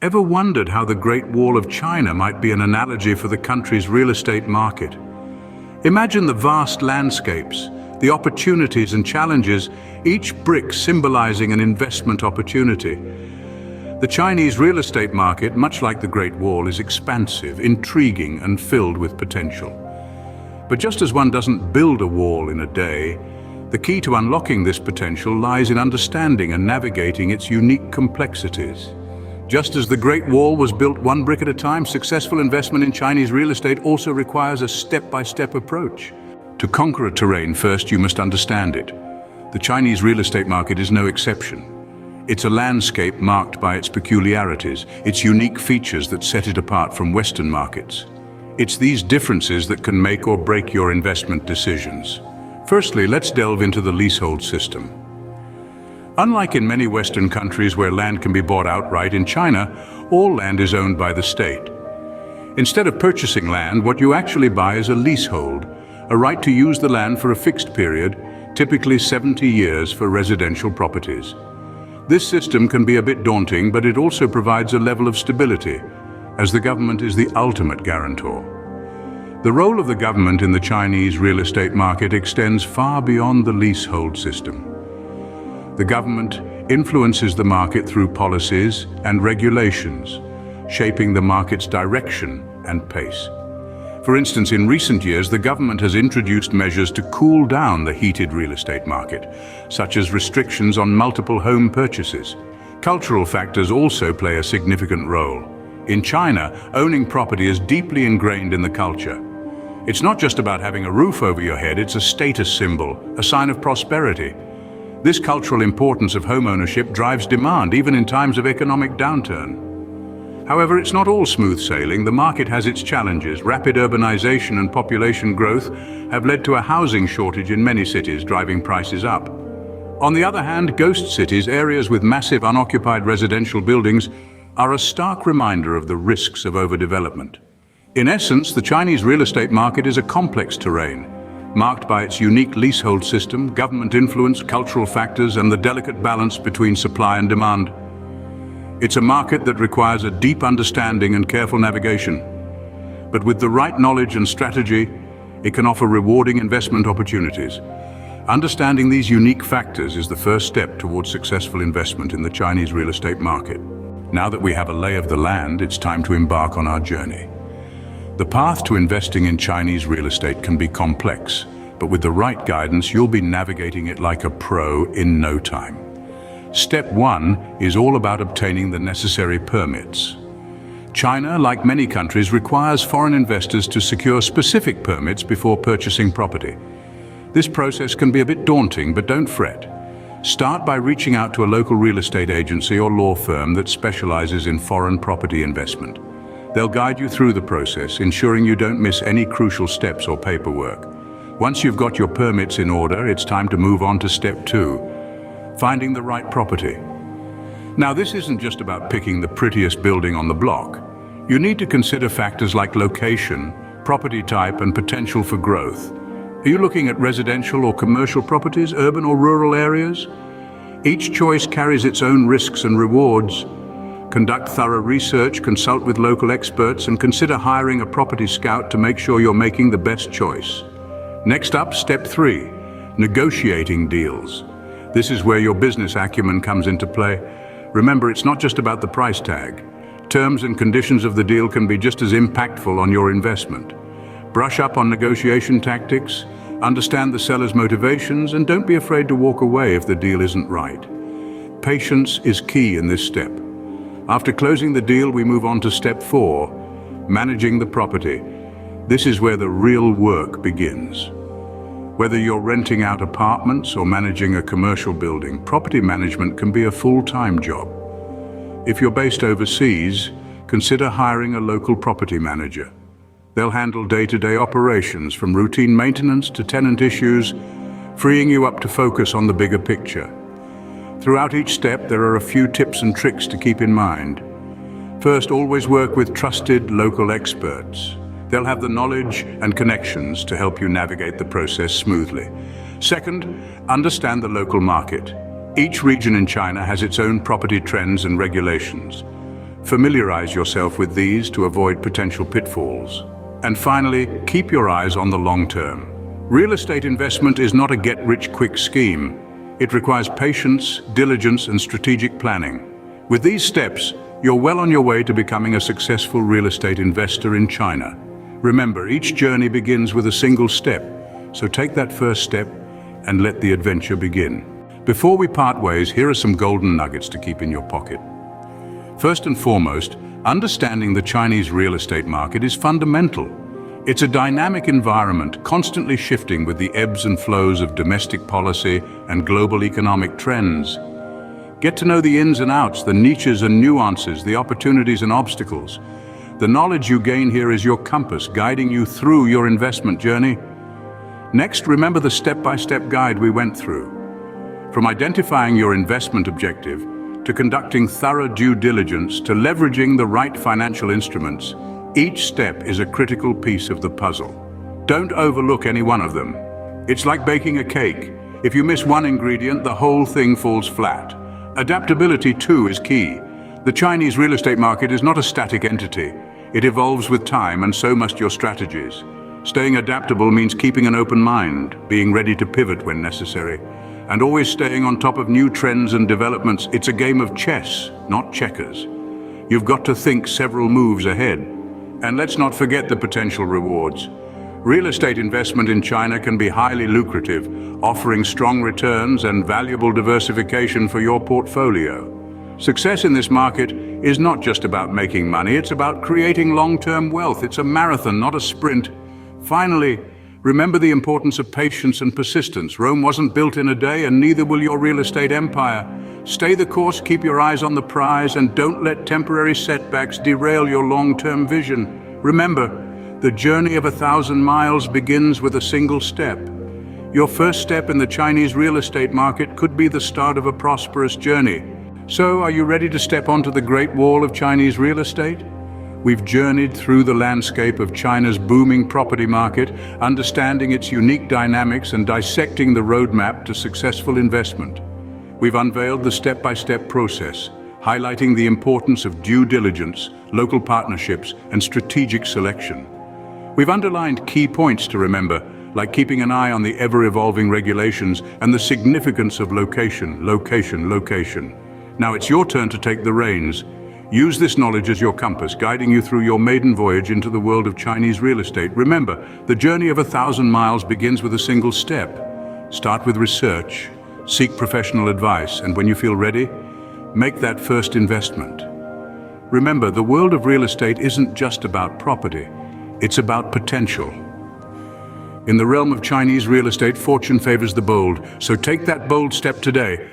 Ever wondered how the Great Wall of China might be an analogy for the country's real estate market? Imagine the vast landscapes, the opportunities and challenges, each brick symbolizing an investment opportunity. The Chinese real estate market, much like the Great Wall, is expansive, intriguing, and filled with potential. But just as one doesn't build a wall in a day, the key to unlocking this potential lies in understanding and navigating its unique complexities. Just as the Great Wall was built one brick at a time, successful investment in Chinese real estate also requires a step-by-step approach. To conquer a terrain, first you must understand it. The Chinese real estate market is no exception. It's a landscape marked by its peculiarities, its unique features that set it apart from Western markets. It's these differences that can make or break your investment decisions. Firstly, let's delve into the leasehold system. Unlike in many Western countries where land can be bought outright, in China, all land is owned by the state. Instead of purchasing land, what you actually buy is a leasehold, a right to use the land for a fixed period, typically 70 years for residential properties. This system can be a bit daunting, but it also provides a level of stability, as the government is the ultimate guarantor. The role of the government in the Chinese real estate market extends far beyond the leasehold system. The government influences the market through policies and regulations, shaping the market's direction and pace. For instance, in recent years, the government has introduced measures to cool down the heated real estate market, such as restrictions on multiple home purchases. Cultural factors also play a significant role. In China, owning property is deeply ingrained in the culture. It's not just about having a roof over your head, it's a status symbol, a sign of prosperity. This cultural importance of home ownership drives demand, even in times of economic downturn. However, it's not all smooth sailing. The market has its challenges. Rapid urbanization and population growth have led to a housing shortage in many cities, driving prices up. On the other hand, ghost cities, areas with massive unoccupied residential buildings, are a stark reminder of the risks of overdevelopment. In essence, the Chinese real estate market is a complex terrain, marked by its unique leasehold system, government influence, cultural factors, and the delicate balance between supply and demand. It's a market that requires a deep understanding and careful navigation. But with the right knowledge and strategy, it can offer rewarding investment opportunities. Understanding these unique factors is the first step towards successful investment in the Chinese real estate market. Now that we have a lay of the land, it's time to embark on our journey. The path to investing in Chinese real estate can be complex, but with the right guidance, you'll be navigating it like a pro in no time. Step 1 is all about obtaining the necessary permits. China, like many countries, requires foreign investors to secure specific permits before purchasing property. This process can be a bit daunting, but don't fret. Start by reaching out to a local real estate agency or law firm that specializes in foreign property investment. They'll guide you through the process, ensuring you don't miss any crucial steps or paperwork. Once you've got your permits in order, it's time to move on to step 2, finding the right property. Now, this isn't just about picking the prettiest building on the block. You need to consider factors like location, property type, and potential for growth. Are you looking at residential or commercial properties, urban or rural areas? Each choice carries its own risks and rewards. Conduct thorough research, consult with local experts, and consider hiring a property scout to make sure you're making the best choice. Next up, step 3, negotiating deals. This is where your business acumen comes into play. Remember, it's not just about the price tag. Terms and conditions of the deal can be just as impactful on your investment. Brush up on negotiation tactics, understand the seller's motivations, and don't be afraid to walk away if the deal isn't right. Patience is key in this step. After closing the deal, we move on to step 4, managing the property. This is where the real work begins. Whether you're renting out apartments or managing a commercial building, property management can be a full-time job. If you're based overseas, consider hiring a local property manager. They'll handle day-to-day operations, from routine maintenance to tenant issues, freeing you up to focus on the bigger picture. Throughout each step, there are a few tips and tricks to keep in mind. First, always work with trusted local experts. They'll have the knowledge and connections to help you navigate the process smoothly. Second, understand the local market. Each region in China has its own property trends and regulations. Familiarize yourself with these to avoid potential pitfalls. And finally, keep your eyes on the long term. Real estate investment is not a get-rich-quick scheme. It requires patience, diligence, and strategic planning. With these steps, you're well on your way to becoming a successful real estate investor in China. Remember, each journey begins with a single step, so take that first step and let the adventure begin. Before we part ways, here are some golden nuggets to keep in your pocket. First and foremost, understanding the Chinese real estate market is fundamental. It's a dynamic environment, constantly shifting with the ebbs and flows of domestic policy and global economic trends. Get to know the ins and outs, the niches and nuances, the opportunities and obstacles. The knowledge you gain here is your compass, guiding you through your investment journey. Next, remember the step-by-step guide we went through. From identifying your investment objective, to conducting thorough due diligence, to leveraging the right financial instruments, each step is a critical piece of the puzzle. Don't overlook any one of them. It's like baking a cake. If you miss one ingredient, the whole thing falls flat. Adaptability, too, is key. The Chinese real estate market is not a static entity. It evolves with time, and so must your strategies. Staying adaptable means keeping an open mind, being ready to pivot when necessary, and always staying on top of new trends and developments. It's a game of chess, not checkers. You've got to think several moves ahead. And let's not forget the potential rewards. Real estate investment in China can be highly lucrative, offering strong returns and valuable diversification for your portfolio. Success in this market is not just about making money, it's about creating long-term wealth. It's a marathon, not a sprint. Finally, remember the importance of patience and persistence. Rome wasn't built in a day, and neither will your real estate empire. Stay the course, keep your eyes on the prize, and don't let temporary setbacks derail your long-term vision. Remember, the journey of 1,000 miles begins with a single step. Your first step in the Chinese real estate market could be the start of a prosperous journey. So, are you ready to step onto the Great Wall of Chinese real estate? We've journeyed through the landscape of China's booming property market, understanding its unique dynamics and dissecting the roadmap to successful investment. We've unveiled the step-by-step process, highlighting the importance of due diligence, local partnerships, and strategic selection. We've underlined key points to remember, like keeping an eye on the ever-evolving regulations and the significance of location. Now it's your turn to take the reins. Use this knowledge as your compass, guiding you through your maiden voyage into the world of Chinese real estate. Remember, the journey of 1,000 miles begins with a single step. Start with research, seek professional advice, and when you feel ready, make that first investment. Remember, the world of real estate isn't just about property, it's about potential. In the realm of Chinese real estate, fortune favors the bold, so take that bold step today.